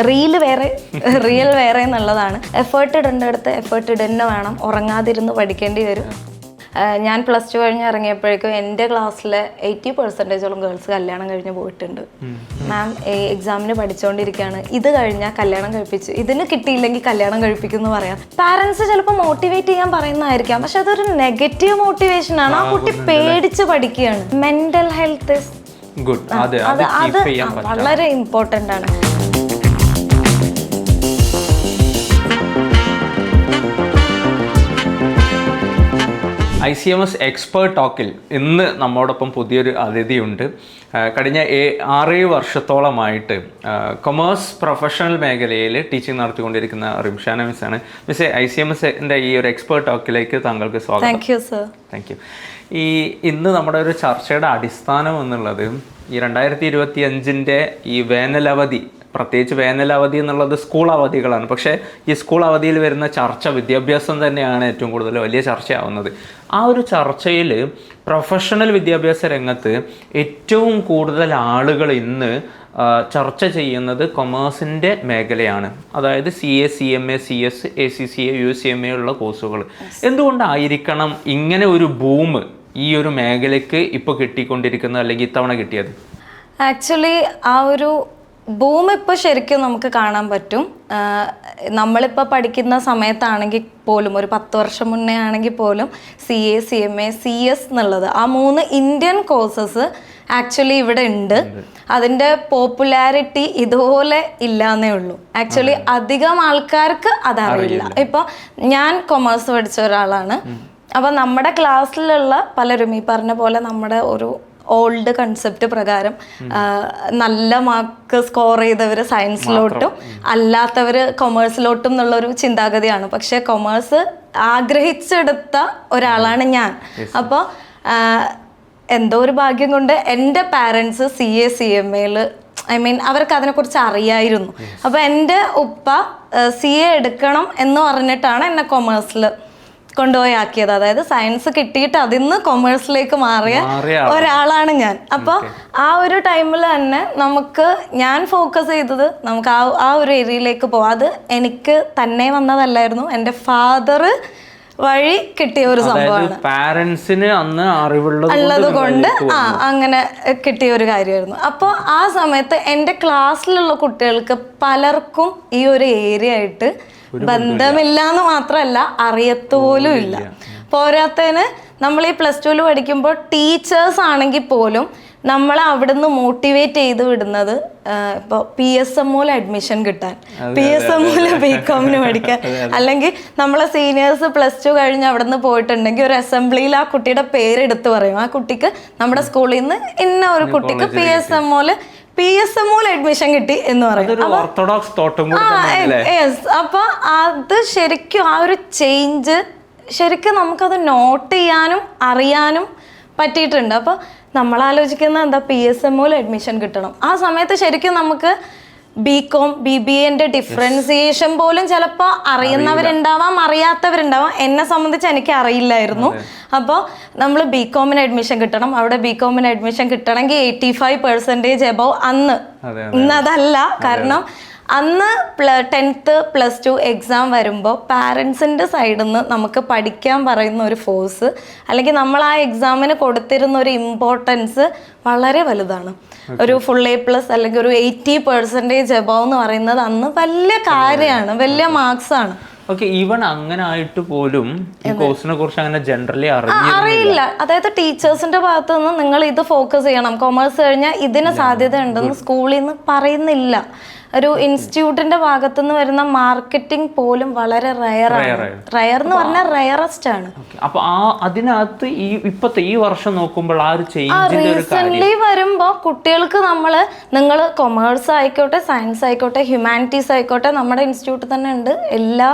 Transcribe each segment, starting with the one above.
Reel വേറെ real വേറെ എന്നുള്ളതാണ്. എഫേർട്ട് ഇടേണ്ടടുത്ത് എഫേർട്ട് ഇടന്നെ വേണം, ഉറങ്ങാതിരുന്ന് പഠിക്കേണ്ടി വരും. ഞാൻ +2 കഴിഞ്ഞ് ഇറങ്ങിയപ്പോഴേക്കും എൻ്റെ ക്ലാസ്സിലെ 80% ഗേൾസ് കല്യാണം കഴിഞ്ഞ് പോയിട്ടുണ്ട്. മാം എക്സാമിന് പഠിച്ചുകൊണ്ടിരിക്കുകയാണ്, ഇത് കഴിഞ്ഞാൽ കല്യാണം കഴിപ്പിച്ചു, ഇതിന് കിട്ടിയില്ലെങ്കിൽ കല്യാണം കഴിപ്പിക്കും എന്ന് പറയാം. പാരൻസ് ചിലപ്പോൾ മോട്ടിവേറ്റ് ചെയ്യാൻ പറയുന്നതായിരിക്കാം, പക്ഷെ അതൊരു നെഗറ്റീവ് മോട്ടിവേഷൻ ആണ്. ആ കുട്ടി പേടിച്ച് പഠിക്കുകയാണ്. മെന്റൽ ഹെൽത്ത് അത് വളരെ ഇമ്പോർട്ടൻ്റ് ആണ്. ICMS എക്സ്പേർട്ട് ടോക്കിൽ ഇന്ന് നമ്മോടൊപ്പം പുതിയൊരു അതിഥിയുണ്ട്. കഴിഞ്ഞ 6 വർഷത്തോളമായിട്ട് കൊമേഴ്സ് പ്രൊഫഷണൽ മേഖലയിൽ ടീച്ചിങ് നടത്തിക്കൊണ്ടിരിക്കുന്ന റിംഷാന മിസ്സാണ്. മിസ്സേ, ICMSന്റെ ഈ ഒരു എക്സ്പേർട്ട് ടോക്കിലേക്ക് താങ്കൾക്ക് സ്വാഗതം. Thank you. ഇന്ന് നമ്മുടെ ഒരു ചർച്ചയുടെ അടിസ്ഥാനം എന്നുള്ളത് ഈ 2025 ഈ വേനലവധി, പ്രത്യേകിച്ച് വേനലവധി എന്നുള്ളത് സ്കൂൾ അവധികളാണ്. പക്ഷേ ഈ സ്കൂൾ അവധിയിൽ വരുന്ന ചർച്ച വിദ്യാഭ്യാസം തന്നെയാണ് ഏറ്റവും കൂടുതൽ വലിയ ചർച്ചയാവുന്നത്. ആ ഒരു ചർച്ചയിൽ പ്രൊഫഷണൽ വിദ്യാഭ്യാസ രംഗത്ത് ഏറ്റവും കൂടുതൽ ആളുകൾ ഇന്ന് ചർച്ച ചെയ്യുന്നത് കൊമേഴ്സിൻ്റെ മേഖലയാണ്. അതായത് CA, CMA, CS, ACCA, UCMA ഉള്ള കോഴ്സുകൾ. എന്തുകൊണ്ടായിരിക്കണം ഇങ്ങനെ ഒരു ബൂം ഈ ഒരു മേഖലയ്ക്ക് ഇപ്പോൾ കിട്ടിക്കൊണ്ടിരിക്കുന്നത്, അല്ലെങ്കിൽ ഇത്തവണ കിട്ടിയത്? ആക്ച്വലി ആ ഒരു ബൂം ഇപ്പോൾ ശരിക്കും നമുക്ക് കാണാൻ പറ്റും. നമ്മളിപ്പോൾ പഠിക്കുന്ന സമയത്താണെങ്കിൽ പോലും, ഒരു 10 വർഷം മുന്നേ ആണെങ്കിൽ പോലും CA, CMA, CS എന്നുള്ളത് ആ 3 ഇന്ത്യൻ കോഴ്സസ് ആക്ച്വലി ഇവിടെ ഉണ്ട്. അതിൻ്റെ പോപ്പുലാരിറ്റി ഇതുപോലെ ഇല്ലാന്നേ ഉള്ളൂ. ആക്ച്വലി അധികം ആൾക്കാർക്ക് അതറിയില്ല. ഇപ്പോൾ ഞാൻ കൊമേഴ്സ് പഠിച്ച ഒരാളാണ്. അപ്പോൾ നമ്മുടെ ക്ലാസ്സിലുള്ള പലരും ഈ പറഞ്ഞ പോലെ നമ്മുടെ ഒരു ഓൾഡ് കൺസെപ്റ്റ് പ്രകാരം നല്ല മാർക്ക് സ്കോർ ചെയ്തവർ സയൻസിലോട്ടും അല്ലാത്തവർ കൊമേഴ്സിലോട്ടും എന്നുള്ളൊരു ചിന്താഗതിയാണ്. പക്ഷേ കൊമേഴ്സ് ആഗ്രഹിച്ചെടുത്ത ഒരാളാണ് ഞാൻ. അപ്പോൾ എന്തോ ഒരു ഭാഗ്യം കൊണ്ട് എൻ്റെ പാരൻസ് CA, CMAയിൽ അവർക്ക് അതിനെക്കുറിച്ച് അറിയായിരുന്നു. അപ്പോൾ എൻ്റെ ഉപ്പ CA എടുക്കണം എന്ന് പറഞ്ഞിട്ടാണ് എന്നെ കൊമേഴ്സിൽ കൊണ്ടുപോയി ആക്കിയത്. അതായത് സയൻസ് കിട്ടിയിട്ട് അതിൽ നിന്ന് കൊമേഴ്സിലേക്ക് മാറിയ ഒരാളാണ് ഞാൻ. അപ്പോൾ ആ ഒരു ടൈമിൽ തന്നെ ഞാൻ ഫോക്കസ് ചെയ്തത് നമുക്ക് ആ ഒരു ഏരിയയിലേക്ക് പോവാം. അത് എനിക്ക് തന്നെ വന്നതല്ലായിരുന്നു, എൻ്റെ ഫാദർ വഴി കിട്ടിയ ഒരു സംഭവമാണ്. പാരന്റ്സിന് അന്ന് ഉള്ളത് കൊണ്ട് അങ്ങനെ കിട്ടിയ ഒരു കാര്യമായിരുന്നു. അപ്പോൾ ആ സമയത്ത് എൻ്റെ ക്ലാസ്സിലുള്ള കുട്ടികൾക്ക് പലർക്കും ഈ ഒരു ഏരിയ ആയിട്ട് ബന്ധമില്ല എന്ന് മാത്രമല്ല, അറിയത്തുപോലും ഇല്ല. പോരാത്തതിന് നമ്മൾ ഈ +2 പഠിക്കുമ്പോൾ ടീച്ചേഴ്സ് ആണെങ്കിൽ പോലും നമ്മളെ അവിടുന്ന് മോട്ടിവേറ്റ് ചെയ്ത് വിടുന്നത് ഇപ്പോൾ PSMOയിൽ അഡ്മിഷൻ കിട്ടാൻ, PSMOയിൽ BComന് പഠിക്കാൻ, അല്ലെങ്കിൽ നമ്മളെ സീനിയേഴ്സ് +2 കഴിഞ്ഞ് അവിടെ നിന്ന് പോയിട്ടുണ്ടെങ്കിൽ ഒരു അസംബ്ലിയിൽ ആ കുട്ടിയുടെ പേരെടുത്ത് പറയും, ആ കുട്ടിക്ക് നമ്മുടെ സ്കൂളിൽ നിന്ന് ഇന്ന ഒരു കുട്ടിക്ക് PSMOയിൽ അഡ്മിഷൻ കിട്ടി എന്ന് പറയും. അപ്പൊ അത് ശരിക്കും ആ ഒരു ചേഞ്ച് ശരിക്കും നമുക്കത് നോട്ട് ചെയ്യാനും അറിയാനും പറ്റിയിട്ടുണ്ട്. അപ്പൊ നമ്മൾ ആലോചിക്കുന്ന എന്താ, PSMOയിൽ അഡ്മിഷൻ കിട്ടണം. ആ സമയത്ത് ശരിക്കും നമുക്ക് BCom, BBAന്റെ ഡിഫറൻസിയേഷൻ പോലും ചിലപ്പോൾ അറിയുന്നവരുണ്ടാവാം, അറിയാത്തവരുണ്ടാവാം. എന്നെ സംബന്ധിച്ച് എനിക്ക് അറിയില്ലായിരുന്നു. അപ്പോൾ നമ്മൾ BComന് അഡ്മിഷൻ കിട്ടണം. അവിടെ BComന് അഡ്മിഷൻ കിട്ടണമെങ്കിൽ 85% എബവ് ഇന്നതല്ല. കാരണം അന്ന് 10th +2 എക്സാം വരുമ്പോൾ പാരൻസിൻ്റെ സൈഡിൽ നിന്ന് നമുക്ക് പഠിക്കാൻ പറയുന്ന ഒരു ഫോഴ്സ്, അല്ലെങ്കിൽ നമ്മൾ ആ എക്സാമിന് കൊടുത്തിരുന്ന ഒരു ഇമ്പോർട്ടൻസ് വളരെ വലുതാണ്. ഒരു ഫുൾ A+ അല്ലെങ്കിൽ ഒരു 80% എബവ് എന്ന് പറയുന്നത് അന്ന് വലിയ കാര്യമാണ്, വലിയ മാർക്സ് ആണ്. ഈവൻ അങ്ങനെ ആയിട്ട് പോലും ഈ കോഴ്സിനെ കുറിച്ച് അങ്ങനെ ജനറലി അറിയില്ല. അതായത് ടീച്ചേഴ്സിന്റെ ഭാഗത്തു നിന്ന് നിങ്ങൾ ഇത് ഫോക്കസ് ചെയ്യണം, കൊമേഴ്സ് കഴിഞ്ഞാൽ ഇതിന് സാധ്യത ഉണ്ടെന്ന് സ്കൂളിൽ നിന്ന് പറയുന്നില്ല. ഒരു ഇൻസ്റ്റിറ്റ്യൂട്ടിന്റെ ഭാഗത്തുനിന്ന് വരുന്ന മാർക്കറ്റിംഗ് പോലും വളരെ റയർ എന്ന് പറഞ്ഞാൽ റയറസ്റ്റ് ആണ്. അപ്പൊ അതിനകത്ത് ഇപ്പത്തെ ഈ വർഷം നോക്കുമ്പോൾ ആ ഒരു റീസെന്റ് വരുമ്പോ കുട്ടികൾക്ക് നിങ്ങൾ കൊമേഴ്സ് ആയിക്കോട്ടെ, സയൻസ് ആയിക്കോട്ടെ, ഹ്യൂമാനിറ്റീസ് ആയിക്കോട്ടെ, നമ്മുടെ ഇൻസ്റ്റിറ്റ്യൂട്ടിൽ തന്നെ ഉണ്ട് എല്ലാ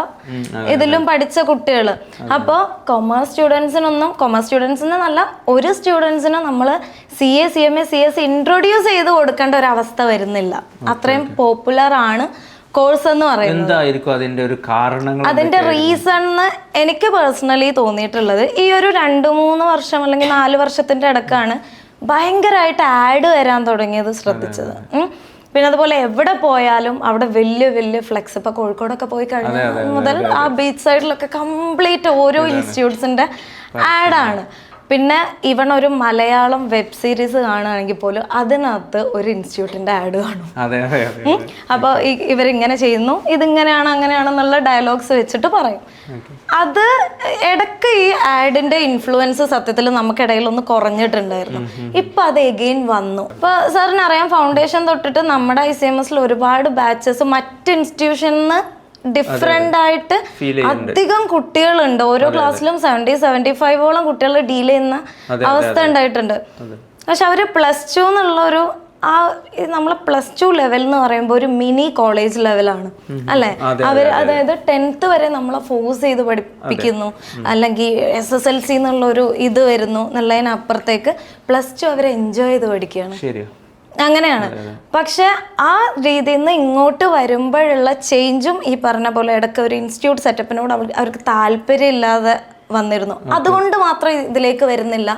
ഇതിലും പഠിച്ച കുട്ടികൾ. അപ്പോൾ കൊമേഴ്സ് സ്റ്റുഡൻസിന് നല്ല ഒരു സ്റ്റുഡൻസിന് നമ്മൾ CA, CMA, CS ഇൻട്രൊഡ്യൂസ് ചെയ്ത് കൊടുക്കേണ്ട ഒരു അവസ്ഥ വരുന്നില്ല. അത്രയും പോപ്പുലർ ആണ് കോഴ്സ് എന്ന് പറയുന്നത്. അതിന്റെ റീസൺ എനിക്ക് പേഴ്സണലി തോന്നിയിട്ടുള്ളത് ഈ ഒരു 2-3 വർഷം അല്ലെങ്കിൽ 4 വർഷത്തിന്റെ ഇടക്കാണ് ഭയങ്കരമായിട്ട് ആഡ് വരാൻ തുടങ്ങിയത് ശ്രദ്ധിച്ചത്. പിന്നെ അതുപോലെ എവിടെ പോയാലും അവിടെ വലിയ വലിയ ഫ്ലെക്സ്, ഇപ്പൊ കോഴിക്കോടൊക്കെ പോയി കഴിഞ്ഞാൽ മുതൽ ആ ബീച്ച് സൈഡിലൊക്കെ കംപ്ലീറ്റ് ഓരോ ഇൻസ്റ്റിറ്റ്യൂട്ട്സിന്റെ ആഡാണ്. പിന്നെ ഇവൺ ഒരു മലയാളം വെബ് സീരീസ് കാണുകയാണെങ്കിൽ പോലും അതിനകത്ത് ഒരു ഇൻസ്റ്റിറ്റ്യൂട്ടിന്റെ ആഡ് കാണും. അപ്പോൾ ഇവരിങ്ങനെ ചെയ്യുന്നു, ഇതിങ്ങനെയാണ് അങ്ങനെയാണെന്നുള്ള ഡയലോഗ്സ് വെച്ചിട്ട് പറയും. അത് ഇടയ്ക്ക് ഈ ആഡിന്റെ ഇൻഫ്ലുവൻസ് സത്യത്തിൽ നമുക്കിടയിൽ ഒന്ന് കുറഞ്ഞിട്ടുണ്ടായിരുന്നു. ഇപ്പൊ അത് എഗെയിൻ വന്നു. ഇപ്പൊ സാറിന് അറിയാം, ഫൗണ്ടേഷൻ തൊട്ടിട്ട് നമ്മുടെ ICMS ഒരുപാട് ബാച്ചസ് മറ്റ് ഇൻസ്റ്റിറ്റ്യൂഷനിൽ ഡിഫറെന്റ് ആയിട്ട് അധികം കുട്ടികളുണ്ട്. ഓരോ ക്ലാസ്സിലും 70-75ഓളം കുട്ടികൾ ഡീൽ ചെയ്യുന്ന അവസ്ഥ ഉണ്ടായിട്ടുണ്ട്. പക്ഷെ അവര് +2 എന്നുള്ളൊരു നമ്മൾ +2 ലെവൽ എന്ന് പറയുമ്പോൾ ഒരു മിനി കോളേജ് ലെവലാണ് അല്ലെ. അവർ അതായത് 10th വരെ നമ്മളെ ഫോഴ്സ് ചെയ്ത് പഠിപ്പിക്കുന്നു, അല്ലെങ്കിൽ SSLC എന്നുള്ളൊരു ഇത് വരുന്നു എന്നുള്ളതിനപ്പുറത്തേക്ക് +2 അവരെ എൻജോയ് ചെയ്ത് പഠിക്കുകയാണ്. അങ്ങനെയാണ്. പക്ഷെ ആ രീതിയിൽ നിന്ന് ഇങ്ങോട്ട് വരുമ്പോഴുള്ള ചേഞ്ചും ഈ പറഞ്ഞ പോലെ ഇടയ്ക്ക് ഒരു ഇൻസ്റ്റിറ്റ്യൂട്ട് സെറ്റപ്പിനോട് അവർക്ക് താല്പര്യം ഇല്ലാതെ വന്നിരുന്നു. അതുകൊണ്ട് മാത്രം ഇതിലേക്ക് വരുന്നില്ല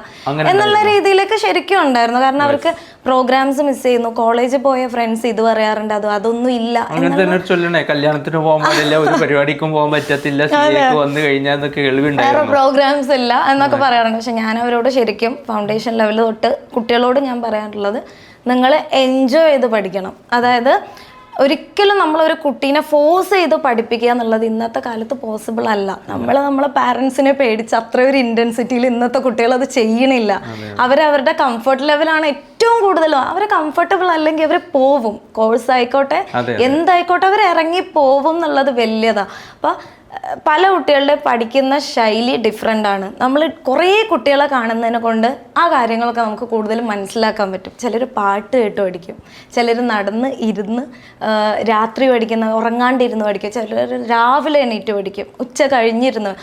എന്നുള്ള രീതിയിലേക്ക് ശരിക്കും ഉണ്ടായിരുന്നു. കാരണം അവർക്ക് പ്രോഗ്രാംസ് മിസ് ചെയ്യുന്നു. കോളേജിൽ പോയ ഫ്രണ്ട്സ് ഇത് പറയാറുണ്ട്, അതൊന്നും ഇല്ല. കല്യാണത്തിന് പോകാൻ പാടില്ല, ഒരു പരിപാടിക്കും പോകാൻ പറ്റത്തില്ല, വേറെ പ്രോഗ്രാംസ് ഇല്ല എന്നൊക്കെ പറയാറുണ്ട്. പക്ഷെ ഞാൻ അവരോട് ശരിക്കും ഫൗണ്ടേഷൻ ലെവൽ തൊട്ട് കുട്ടികളോട് ഞാൻ പറയാറുള്ളത്, നിങ്ങൾ എൻജോയ് ചെയ്ത് പഠിക്കണം. അതായത് ഒരിക്കലും നമ്മളൊരു കുട്ടീനെ ഫോഴ്സ് ചെയ്ത് പഠിപ്പിക്കുക എന്നുള്ളത് ഇന്നത്തെ കാലത്ത് പോസിബിൾ അല്ല. നമ്മളെ പാരൻസിനെ പേടിച്ച് അത്ര ഒരു ഇന്റൻസിറ്റിയിൽ ഇന്നത്തെ കുട്ടികൾ അത് ചെയ്യണില്ല. അവരവരുടെ കംഫർട്ട് ലെവലാണ് ഏറ്റവും കൂടുതലും. അവർ കംഫർട്ടബിൾ അല്ലെങ്കിൽ അവർ പോവും. കോഴ്സ് ആയിക്കോട്ടെ എന്തായിക്കോട്ടെ അവർ ഇറങ്ങി പോവും എന്നുള്ളത് വലിയതാ. അപ്പൊ പല കുട്ടികളുടെ പഠിക്കുന്ന ശൈലി ഡിഫറെൻ്റ് ആണ്. നമ്മൾ കുറേ കുട്ടികളെ കാണുന്നതിനെ കൊണ്ട് ആ കാര്യങ്ങളൊക്കെ നമുക്ക് കൂടുതൽ മനസ്സിലാക്കാൻ പറ്റും. ചിലർ പാട്ട് കേട്ട് പഠിക്കും, ചിലർ നടന്ന് ഇരുന്ന് രാത്രി പഠിക്കുന്ന, ഉറങ്ങാണ്ടിരുന്ന് പഠിക്കും, ചിലർ രാവിലെ എണീറ്റ് പഠിക്കും, ഉച്ച കഴിഞ്ഞിരുന്ന്.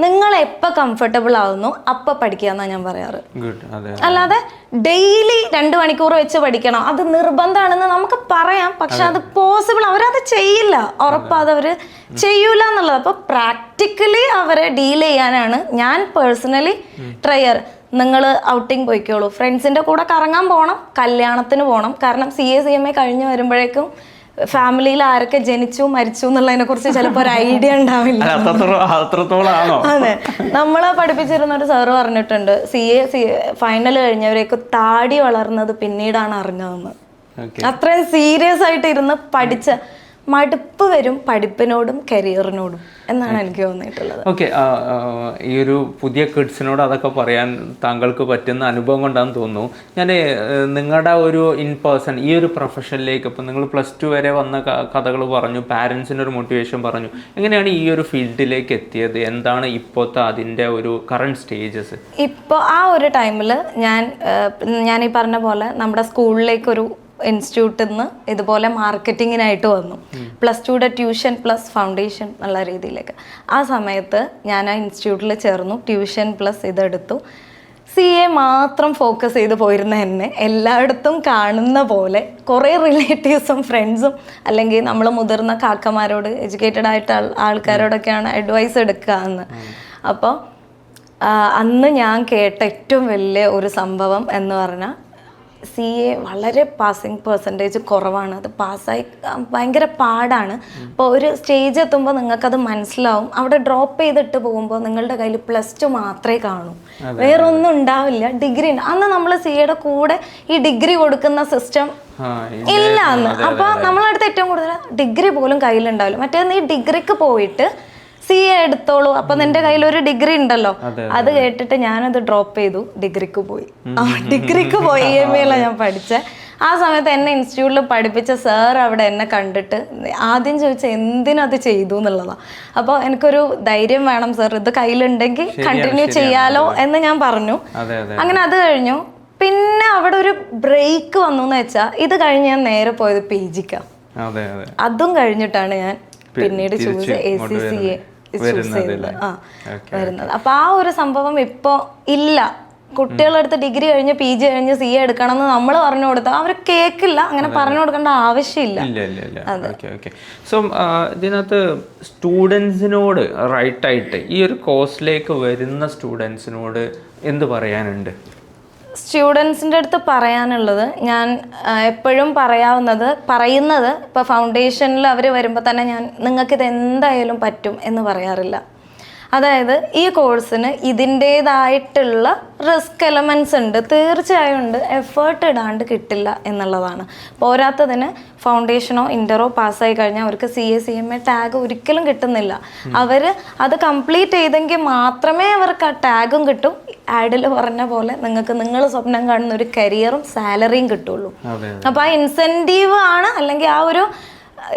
നിങ്ങൾ എപ്പോൾ കംഫർട്ടബിൾ ആവുന്നു അപ്പം പഠിക്കുക എന്നാണ് ഞാൻ പറയാറ്. അല്ലാതെ ഡെയിലി 2 മണിക്കൂർ വെച്ച് പഠിക്കണം അത് നിർബന്ധമാണെന്ന് നമുക്ക് പറയാം. പക്ഷെ അത് പോസിബിൾ, അവരത് ചെയ്യില്ല, ഉറപ്പാത് അവർ ചെയ്യൂല എന്നുള്ളത്. അപ്പോൾ പ്രാക്ടിക്കലി അവരെ ഡീൽ ചെയ്യാനാണ് ഞാൻ പേഴ്സണലി ട്രൈ ചെയ്യാറ്. നിങ്ങൾ ഔട്ടിങ് പോയിക്കോളൂ, ഫ്രണ്ട്സിൻ്റെ കൂടെ കറങ്ങാൻ പോകണം, കല്യാണത്തിന് പോകണം. കാരണം CA CMA കഴിഞ്ഞ് വരുമ്പോഴേക്കും ഫാമിലിയിൽ ആരൊക്കെ ജനിച്ചു മരിച്ചു എന്നുള്ളതിനെ കുറിച്ച് ചിലപ്പോൾ ഒരു ഐഡിയ ഉണ്ടാവില്ല. അതെ, നമ്മളെ പഠിപ്പിച്ചിരുന്ന ഒരു സാറ് പറഞ്ഞിട്ടുണ്ട്, CA ഫൈനൽ കഴിഞ്ഞവരേക്ക് താടി വളർന്നത് പിന്നീടാണ് അറിഞ്ഞതെന്ന്. അത്രയും സീരിയസ് ആയിട്ട് ഇരുന്ന് പഠിച്ച മടുപ്പ് വരും പഠിപ്പിനോടും കരിയറിനോടും എന്നാണ് എനിക്ക് തോന്നിയിട്ടുള്ളത്. ഓക്കെ, ഈ ഒരു പുതിയ കിഡ്സിനോട് അതൊക്കെ പറയാൻ താങ്കൾക്ക് പറ്റുന്ന അനുഭവം കൊണ്ടാണെന്ന് തോന്നുന്നു. ഞാൻ നിങ്ങളുടെ ഒരു ഇൻ പേഴ്സൺ ഈ ഒരു പ്രൊഫഷനിലേക്ക് ഇപ്പം നിങ്ങൾ +2 വരെ വന്ന കഥകൾ പറഞ്ഞു, പാരൻസിൻ്റെ ഒരു മോട്ടിവേഷൻ പറഞ്ഞു. എങ്ങനെയാണ് ഈ ഒരു ഫീൽഡിലേക്ക് എത്തിയത്? എന്താണ് ഇപ്പോഴത്തെ അതിൻ്റെ ഒരു കറണ്ട് സ്റ്റേജസ്? ഇപ്പോൾ ആ ഒരു ടൈമിൽ ഞാൻ ഈ പറഞ്ഞ പോലെ നമ്മുടെ സ്കൂളിലേക്കൊരു ഇൻസ്റ്റിറ്റ്യൂട്ടിൽ നിന്ന് ഇതുപോലെ മാർക്കറ്റിങ്ങിനായിട്ട് വന്നു. +2യുടെ ട്യൂഷൻ + ഫൗണ്ടേഷൻ എന്നുള്ള രീതിയിലേക്ക്. ആ സമയത്ത് ഞാൻ ആ ഇൻസ്റ്റിറ്റ്യൂട്ടിൽ ചേർന്നു, ട്യൂഷൻ + ഇതെടുത്തു. CA മാത്രം ഫോക്കസ് ചെയ്ത് പോയിരുന്ന എന്നെ എല്ലായിടത്തും കാണുന്ന പോലെ കുറേ റിലേറ്റീവ്സും ഫ്രണ്ട്സും അല്ലെങ്കിൽ നമ്മൾ മുതിർന്ന കാക്കമാരോട്, എഡ്യൂക്കേറ്റഡ് ആയിട്ട് ആൾക്കാരോടൊക്കെയാണ് അഡ്വൈസ് എടുക്കുക എന്ന്. അപ്പോൾ അന്ന് ഞാൻ കേട്ട ഏറ്റവും വലിയ ഒരു സംഭവം എന്ന് പറഞ്ഞാൽ, CA വളരെ പാസിങ് % കുറവാണ്, അത് പാസ്സായി ഭയങ്കര പാടാണ്. അപ്പോൾ ഒരു സ്റ്റേജ് എത്തുമ്പോൾ നിങ്ങൾക്കത് മനസ്സിലാവും. അവിടെ ഡ്രോപ്പ് ചെയ്തിട്ട് പോകുമ്പോൾ നിങ്ങളുടെ കയ്യിൽ +2 മാത്രമേ കാണൂ, വേറൊന്നും ഉണ്ടാവില്ല. ഡിഗ്രി അന്ന് നമ്മൾ CAയുടെ കൂടെ ഈ ഡിഗ്രി കൊടുക്കുന്ന സിസ്റ്റം ഇല്ല അന്ന്. അപ്പോൾ നമ്മളടുത്ത് ഏറ്റവും കൂടുതൽ ഡിഗ്രി പോലും കയ്യിലുണ്ടാവില്ല. മറ്റേ നീ ഡിഗ്രിക്ക് പോയിട്ട് CA എടുത്തോളൂ, അപ്പൊ നിന്റെ കയ്യിൽ ഒരു ഡിഗ്രി ഉണ്ടല്ലോ. അത് കേട്ടിട്ട് ഞാനത് ഡ്രോപ്പ് ചെയ്തു, ഡിഗ്രിക്ക് പോയി. EMA ഞാൻ പഠിച്ചത്. ആ സമയത്ത് എന്നെ ഇൻസ്റ്റിറ്റ്യൂട്ടിൽ പഠിപ്പിച്ച സാർ അവിടെ എന്നെ കണ്ടിട്ട് ആദ്യം ചോദിച്ച എന്തിനത് ചെയ്തു എന്നുള്ളതാണ്. അപ്പോൾ എനിക്കൊരു ധൈര്യം വേണം സാർ, ഇത് കയ്യിലുണ്ടെങ്കിൽ കണ്ടിന്യൂ ചെയ്യാലോ എന്ന് ഞാൻ പറഞ്ഞു. അങ്ങനെ അത് കഴിഞ്ഞു. പിന്നെ അവിടെ ഒരു ബ്രേക്ക് വന്നു എന്ന് വെച്ചാൽ, ഇത് കഴിഞ്ഞ് ഞാൻ നേരെ പോയത് PGക്കാ. അതും കഴിഞ്ഞിട്ടാണ് ഞാൻ പിന്നീട് ചൂസ് ACCA വരുന്നത്. അപ്പൊ ആ ഒരു സംഭവം ഇപ്പൊ ഇല്ല. കുട്ടികളടുത്ത് ഡിഗ്രി കഴിഞ്ഞ് PG കഴിഞ്ഞ് CA എടുക്കണം എന്ന് നമ്മൾ പറഞ്ഞു കൊടുത്താൽ അവർ കേൾക്കില്ല. അങ്ങനെ പറഞ്ഞു കൊടുക്കേണ്ട ആവശ്യമില്ല. സോ ഇതിനകത്ത് സ്റ്റുഡൻസിനോട് റൈറ്റ് ആയിട്ട് ഈ ഒരു കോഴ്സിലേക്ക് വരുന്ന സ്റ്റുഡൻസിനോട് എന്ത് പറയാനുണ്ട്? സ്റ്റുഡൻസിൻ്റെ അടുത്ത് പറയാനുള്ളത്, ഞാൻ എപ്പോഴും പറയുന്നത് ഇപ്പോൾ ഫൗണ്ടേഷനിൽ അവർ വരുമ്പോൾ തന്നെ ഞാൻ നിങ്ങൾക്കിത് എന്തായാലും പറ്റും എന്ന് പറയാറില്ല. അതായത് ഈ കോഴ്സിന് ഇതിൻ്റേതായിട്ടുള്ള റിസ്ക് എലമെൻറ്റ്സ് ഉണ്ട്, തീർച്ചയായും ഉണ്ട്, എഫേർട്ട് ഇടാണ്ട് കിട്ടില്ല എന്നുള്ളതാണ്. പോരാത്തതിന് ഫൗണ്ടേഷനോ ഇൻ്ററോ പാസ്സായി കഴിഞ്ഞാൽ അവർക്ക് CA ടാഗ് ഒരിക്കലും കിട്ടുന്നില്ല. അവർ അത് കംപ്ലീറ്റ് ചെയ്തെങ്കിൽ മാത്രമേ അവർക്ക് ആ ടാഗും കിട്ടും. ആഡിൽ പറഞ്ഞ പോലെ നിങ്ങൾക്ക് നിങ്ങൾ സ്വപ്നം കാണുന്ന ഒരു കരിയറും സാലറിയും കിട്ടുള്ളൂ. അപ്പോൾ ആ ഇൻസെൻറ്റീവ് ആണ്, അല്ലെങ്കിൽ ആ ഒരു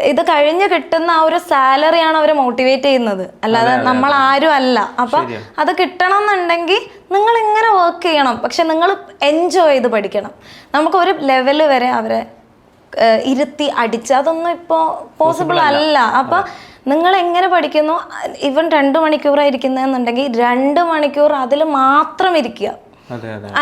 ഇത് കഴിഞ്ഞ് കിട്ടുന്ന ആ ഒരു സാലറിയാണ് അവരെ മോട്ടിവേറ്റ് ചെയ്യുന്നത്, അല്ലാതെ നമ്മൾ ആരും അല്ല. അപ്പൊ അത് കിട്ടണം എന്നുണ്ടെങ്കിൽ നിങ്ങൾ ഇങ്ങനെ വർക്ക് ചെയ്യണം, പക്ഷെ നിങ്ങൾ എൻജോയ് ചെയ്ത് പഠിക്കണം. നമുക്ക് ഒരു ലെവല് വരെ അവരെ ഇരുത്തി അടിച്ച് അതൊന്നും ഇപ്പോൾ പോസിബിൾ അല്ല. അപ്പൊ നിങ്ങൾ എങ്ങനെ പഠിക്കുന്നു, ഇവൻ 2 മണിക്കൂറായിരിക്കുന്നതെന്നുണ്ടെങ്കിൽ 2 മണിക്കൂർ അതിൽ മാത്രം ഇരിക്കുക.